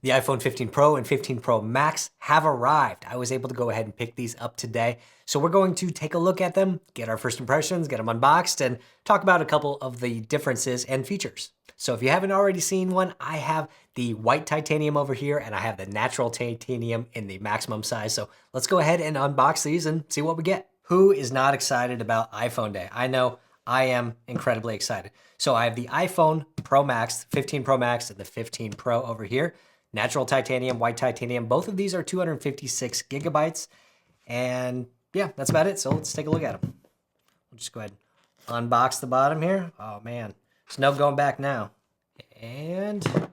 The iPhone 15 Pro and 15 Pro Max have arrived. I was able to go ahead and pick these up today. So we're going to take a look at them, get our first impressions, get them unboxed, and talk about a couple of the differences and features. So if you haven't already seen one, I have the white titanium over here and I have the natural titanium in the maximum size. So let's go ahead and unbox these and see what we get. Who is not excited about iPhone Day? I know I am incredibly excited. So I have the iPhone Pro Max, 15 Pro Max, and the 15 Pro over here. Natural titanium, white titanium. Both of these are 256 gigabytes. And yeah, that's about it. So let's take a look at them. We'll just go ahead and unbox the bottom here. Oh man, there's no going back now. And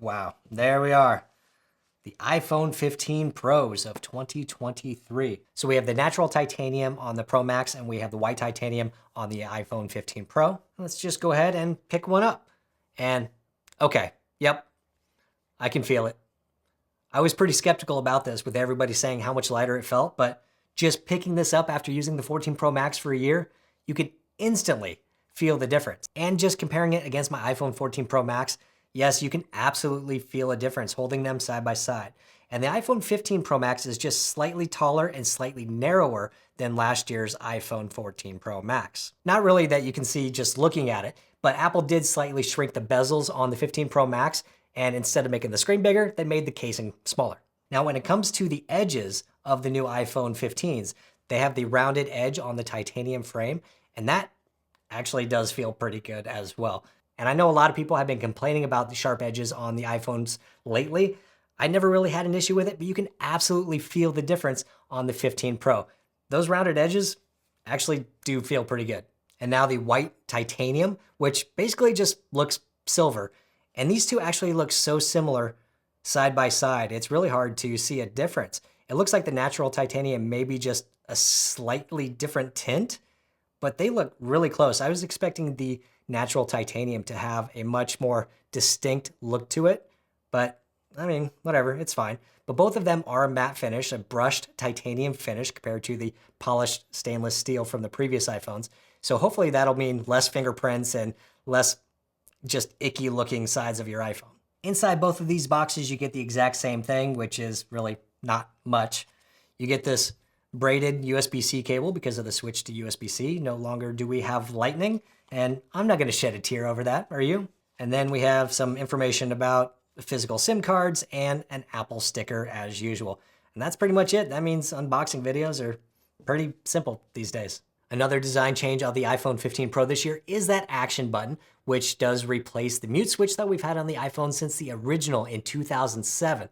wow, there we are. The iPhone 15 Pros of 2023. So we have the natural titanium on the Pro Max and we have the white titanium on the iPhone 15 Pro. Let's just go ahead and pick one up. And okay, yep, I can feel it. I was pretty skeptical about this with everybody saying how much lighter it felt, but just picking this up after using the 14 Pro Max for a year, you could instantly feel the difference. And just comparing it against my iPhone 14 Pro Max, yes, you can absolutely feel a difference holding them side by side. And the iPhone 15 Pro Max is just slightly taller and slightly narrower than last year's iPhone 14 Pro Max. Not really that you can see just looking at it, but Apple did slightly shrink the bezels on the 15 Pro Max, and instead of making the screen bigger, they made the casing smaller. Now, when it comes to the edges of the new iPhone 15s, they have the rounded edge on the titanium frame, and that actually does feel pretty good as well. And I know a lot of people have been complaining about the sharp edges on the iPhones lately. I never really had an issue with it, but you can absolutely feel the difference on the 15 Pro. Those rounded edges actually do feel pretty good. And now the white titanium, which basically just looks silver. And these two actually look so similar side by side. It's really hard to see a difference. It looks like the natural titanium may be just a slightly different tint, but they look really close. I was expecting the natural titanium to have a much more distinct look to it, but I mean, whatever, it's fine. But both of them are a matte finish, a brushed titanium finish compared to the polished stainless steel from the previous iPhones. So hopefully that'll mean less fingerprints and less just icky looking sides of your iPhone. Inside both of these boxes, you get the exact same thing, which is really not much. You get this braided USB-C cable because of the switch to USB-C. No longer do we have lightning, and I'm not gonna shed a tear over that, are you? And then we have some information about physical SIM cards and an Apple sticker as usual. And that's pretty much it. That means unboxing videos are pretty simple these days. Another design change of the iPhone 15 Pro this year is that action button, which does replace the mute switch that we've had on the iPhone since the original in 2007.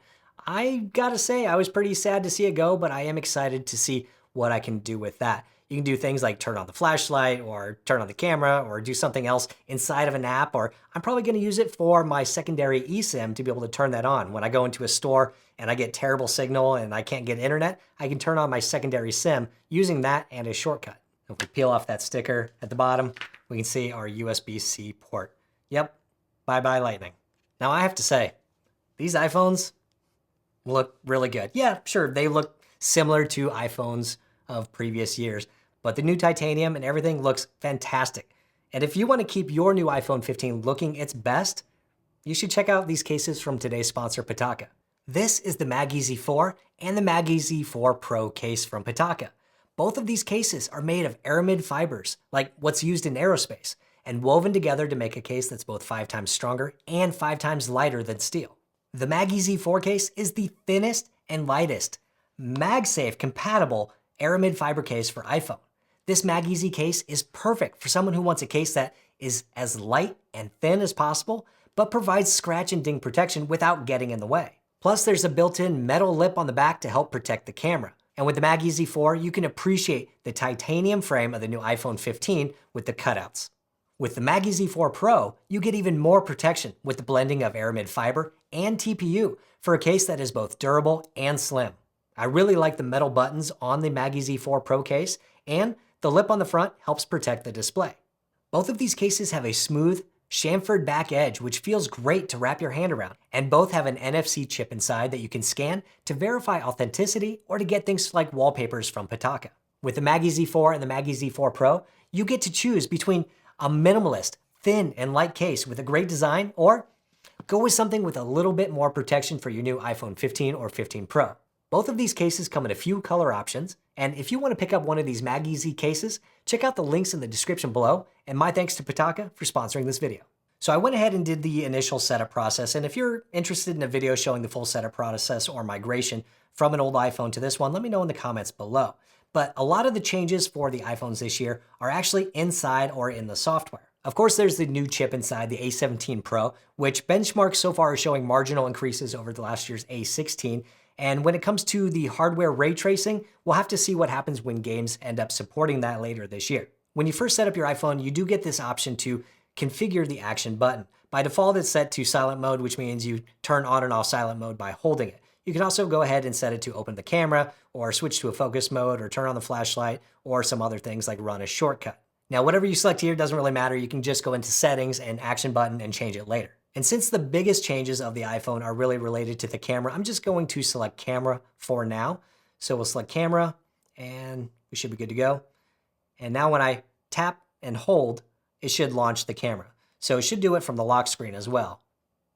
I gotta say, I was pretty sad to see it go, but I am excited to see what I can do with that. You can do things like turn on the flashlight or turn on the camera or do something else inside of an app, or I'm probably gonna use it for my secondary eSIM to be able to turn that on. When I go into a store and I get terrible signal and I can't get internet, I can turn on my secondary SIM using that and a shortcut. If we peel off that sticker at the bottom, we can see our USB-C port. Yep, bye-bye lightning. Now I have to say, these iPhones look really good. Yeah, sure, they look similar to iPhones of previous years, but the new titanium and everything looks fantastic. And if you want to keep your new iPhone 15 looking its best, you should check out these cases from today's sponsor, Pitaka. This is the Mag Easy 4 and the Mag Easy 4 Pro case from Pitaka. Both of these cases are made of aramid fibers, like what's used in aerospace, and woven together to make a case that's both 5 times stronger and 5 times lighter than steel. The Mag Easy 4 case is the thinnest and lightest MagSafe compatible aramid fiber case for iPhone. This Mag Easy case is perfect for someone who wants a case that is as light and thin as possible, but provides scratch and ding protection without getting in the way. Plus, there's a built-in metal lip on the back to help protect the camera. And with the Mag Easy 4, you can appreciate the titanium frame of the new iPhone 15 with the cutouts. With the Mag Easy 4 Pro, you get even more protection with the blending of aramid fiber and TPU for a case that is both durable and slim. I really like the metal buttons on the Mag Easy 4 Pro case, and the lip on the front helps protect the display. Both of these cases have a smooth, chamfered back edge, which feels great to wrap your hand around, and both have an NFC chip inside that you can scan to verify authenticity or to get things like wallpapers from Pitaka. With the Mag Easy 4 and the Mag Easy 4 Pro, you get to choose between a minimalist, thin and light case with a great design, or go with something with a little bit more protection for your new iPhone 15 or 15 Pro. Both of these cases come in a few color options, and if you want to pick up one of these MagEasy cases, check out the links in the description below, and my thanks to Pitaka for sponsoring this video. So I went ahead and did the initial setup process, and if you're interested in a video showing the full setup process or migration from an old iPhone to this one, let me know in the comments below. But a lot of the changes for the iPhones this year are actually inside or in the software. Of course, there's the new chip inside the A17 Pro, which benchmarks so far is showing marginal increases over the last year's A16. And when it comes to the hardware ray tracing, we'll have to see what happens when games end up supporting that later this year. When you first set up your iPhone, you do get this option to configure the action button. By default, it's set to silent mode, which means you turn on and off silent mode by holding it. You can also go ahead and set it to open the camera or switch to a focus mode or turn on the flashlight or some other things like run a shortcut. Now, whatever you select here doesn't really matter. You can just go into settings and action button and change it later. And since the biggest changes of the iPhone are really related to the camera, I'm just going to select camera for now. So we'll select camera and we should be good to go. And now when I tap and hold, it should launch the camera. So it should do it from the lock screen as well.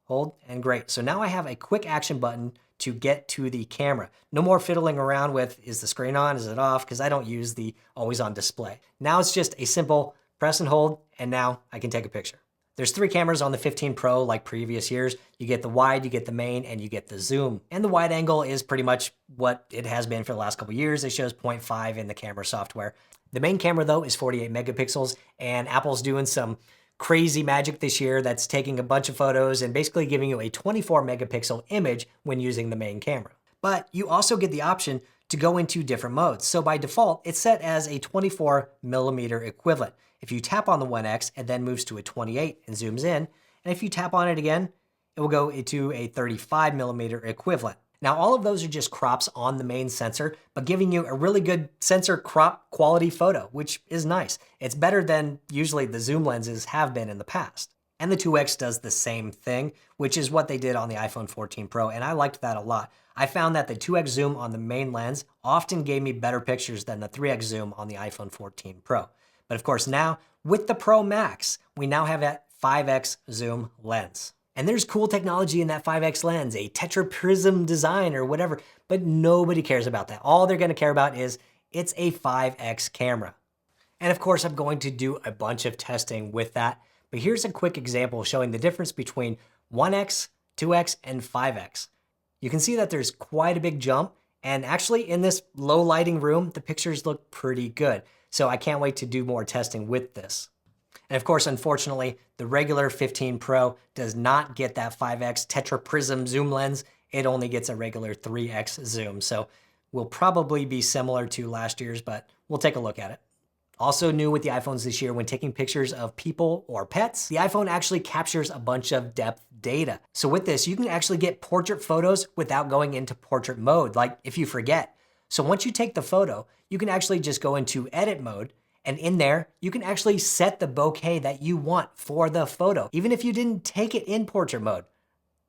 Hold and great. So now I have a quick action button to get to the camera. No more fiddling around with, is the screen on, is it off? Because I don't use the always on display. Now it's just a simple press and hold, and now I can take a picture. There's 3 cameras on the 15 Pro like previous years. You get the wide, you get the main, and you get the zoom. And the wide angle is pretty much what it has been for the last couple of years. It shows 0.5 in the camera software. The main camera though is 48 megapixels, and Apple's doing some crazy magic this year that's taking a bunch of photos and basically giving you a 24 megapixel image when using the main camera. But you also get the option to go into different modes. So by default, it's set as a 24 millimeter equivalent. If you tap on the 1X, it then moves to a 28 and zooms in. And if you tap on it again, it will go into a 35 millimeter equivalent. Now, all of those are just crops on the main sensor, but giving you a really good sensor crop quality photo, which is nice. It's better than usually the zoom lenses have been in the past. And the 2X does the same thing, which is what they did on the iPhone 14 Pro, and I liked that a lot. I found that the 2X zoom on the main lens often gave me better pictures than the 3X zoom on the iPhone 14 Pro. But of course now, with the Pro Max, we now have that 5X zoom lens. And there's cool technology in that 5X lens, a tetraprism design or whatever, but nobody cares about that. All they're gonna care about is it's a 5X camera. And of course, I'm going to do a bunch of testing with that, but here's a quick example showing the difference between 1X, 2X, and 5X. You can see that there's quite a big jump, and actually in this low lighting room, the pictures look pretty good. So I can't wait to do more testing with this. And of course, unfortunately, the regular 15 Pro does not get that 5X tetraprism zoom lens. It only gets a regular 3X zoom. So will probably be similar to last year's, but we'll take a look at it. Also new with the iPhones this year, when taking pictures of people or pets, the iPhone actually captures a bunch of depth data. So with this, you can actually get portrait photos without going into portrait mode, like if you forget. So once you take the photo, you can actually just go into edit mode, and in there, you can actually set the bokeh that you want for the photo, even if you didn't take it in portrait mode.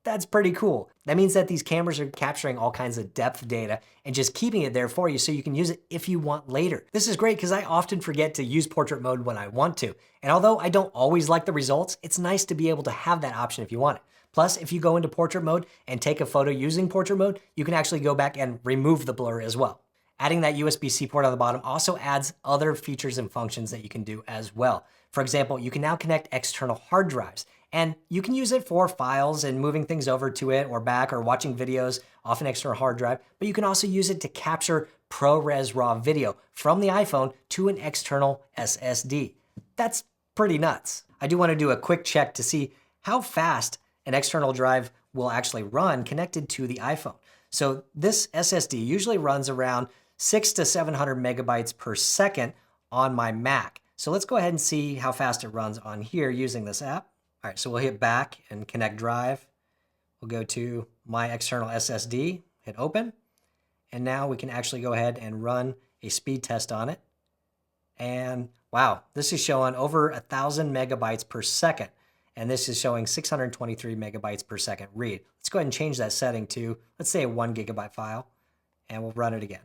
That's pretty cool. That means that these cameras are capturing all kinds of depth data and just keeping it there for you so you can use it if you want later. This is great because I often forget to use portrait mode when I want to. And although I don't always like the results, it's nice to be able to have that option if you want it. Plus, if you go into portrait mode and take a photo using portrait mode, you can actually go back and remove the blur as well. Adding that USB-C port on the bottom also adds other features and functions that you can do as well. For example, you can now connect external hard drives, and you can use it for files and moving things over to it or back or watching videos off an external hard drive, but you can also use it to capture ProRes RAW video from the iPhone to an external SSD. That's pretty nuts. I do want to do a quick check to see how fast an external drive will actually run connected to the iPhone. So this SSD usually runs around 600 to 700 megabytes per second on my Mac. So let's go ahead and see how fast it runs on here using this app. All right, so we'll hit back and connect drive. We'll go to my external SSD, hit open, and now we can actually go ahead and run a speed test on it. And wow, this is showing over 1,000 megabytes per second, and this is showing 623 megabytes per second read. Let's go ahead and change that setting to, let's say, a 1 gigabyte file, and we'll run it again.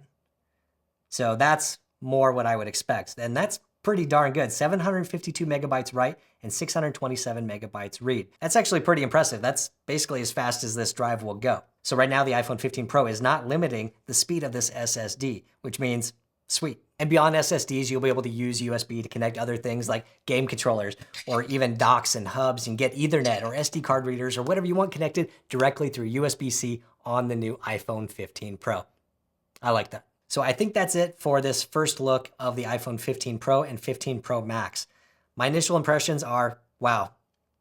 So that's more what I would expect, and that's pretty darn good. 752 megabytes write and 627 megabytes read. That's actually pretty impressive. That's basically as fast as this drive will go. So right now the iPhone 15 Pro is not limiting the speed of this SSD, which means sweet. And beyond SSDs, you'll be able to use USB to connect other things like game controllers or even docks and hubs and get Ethernet or SD card readers or whatever you want connected directly through USB-C on the new iPhone 15 Pro. I like that. So I think that's it for this first look of the iPhone 15 Pro and 15 Pro Max. My initial impressions are, wow,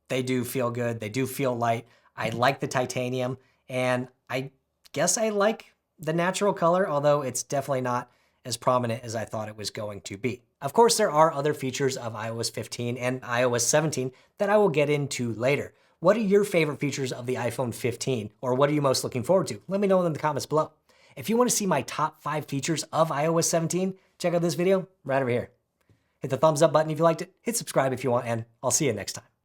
they do feel good. They do feel light. I like the titanium, and I guess I like the natural color, although it's definitely not as prominent as I thought it was going to be. Of course, there are other features of iOS 15 and iOS 17 that I will get into later. What are your favorite features of the iPhone 15, or what are you most looking forward to? Let me know in the comments below. If you want to see my top 5 features of iOS 17, check out this video right over here. Hit the thumbs up button if you liked it, hit subscribe if you want, and I'll see you next time.